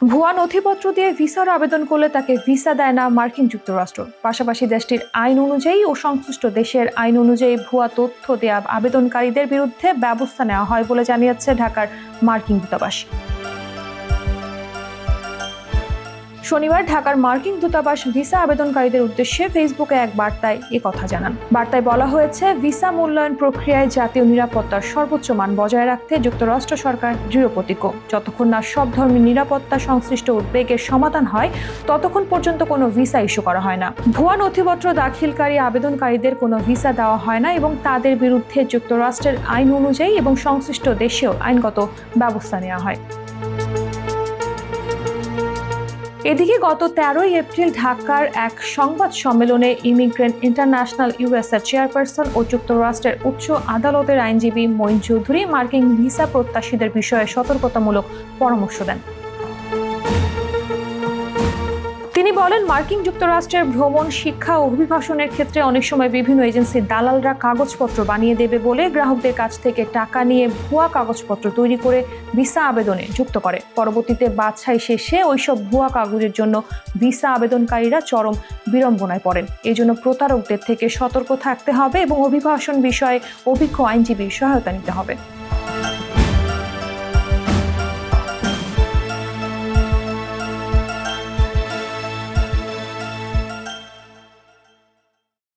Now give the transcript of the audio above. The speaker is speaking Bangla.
ভুয়া নথিপত্র দিয়ে ভিসার আবেদন করলে তাকে ভিসা দেয় না মার্কিন যুক্তরাষ্ট্র। পাশাপাশি দেশটির আইন অনুযায়ী ও সংশ্লিষ্ট দেশের আইন অনুযায়ী ভুয়া তথ্য দেয়া আবেদনকারীদের বিরুদ্ধে ব্যবস্থা নেওয়া হয় বলে জানিয়েছে ঢাকার মার্কিন দূতাবাস। শনিবার ঢাকার মার্কিন দূতাবাস ভিসা আবেদনকারীদের উদ্দেশ্যে ফেসবুকে এক বার্তায় কথা জানান। বার্তায় বলা হয়েছে, ভিসা মূল্যায়ন প্রক্রিয়ায় জাতীয় নিরাপত্তার সর্বোচ্চ মান বজায় রাখতে যুক্তরাষ্ট্র সরকার দৃঢ়প্রতিজ্ঞ। যতক্ষণ না সব ধরনের নিরাপত্তা সংশ্লিষ্ট উদ্বেগের সমাধান হয়, ততক্ষণ পর্যন্ত কোনো ভিসা ইস্যু করা হয় না। ভুয়া নথিপত্র দাখিলকারী আবেদনকারীদের কোনো ভিসা দেওয়া হয় না এবং তাদের বিরুদ্ধে যুক্তরাষ্ট্রের আইন অনুযায়ী এবং সংশ্লিষ্ট দেশেও আইনগত ব্যবস্থা নেওয়া হয়। এদিকে গত 13 এপ্রিল ঢাকার এক সংবাদ সম্মেলনে ইমিগ্রেন্ট ইন্টারন্যাশনাল ইউএসএর চেয়ারপারসন ও যুক্তরাষ্ট্রের উচ্চ আদালতের আইনজীবী মঈন চৌধুরী মার্কিন ভিসা প্রত্যাশীদের বিষয়ে সতর্কতামূলক পরামর্শ দেন। তিনি বলেন, মার্কিন যুক্তরাষ্ট্রের ভ্রমণ, শিক্ষা ও অভিবাসনের ক্ষেত্রে অনেক সময় বিভিন্ন এজেন্সির দালালরা কাগজপত্র বানিয়ে দেবে বলে গ্রাহকদের কাছ থেকে টাকা নিয়ে ভুয়া কাগজপত্র তৈরি করে ভিসা আবেদনে যুক্ত করে। পরবর্তীতে বাছাই শেষে ওইসব ভুয়া কাগজের জন্য ভিসা আবেদনকারীরা চরম বিড়ম্বনায় পড়েন। এই জন্য প্রতারকদের থেকে সতর্ক থাকতে হবে এবং অভিবাসন বিষয়ে অভিজ্ঞ আইনজীবীর সহায়তা নিতে হবে।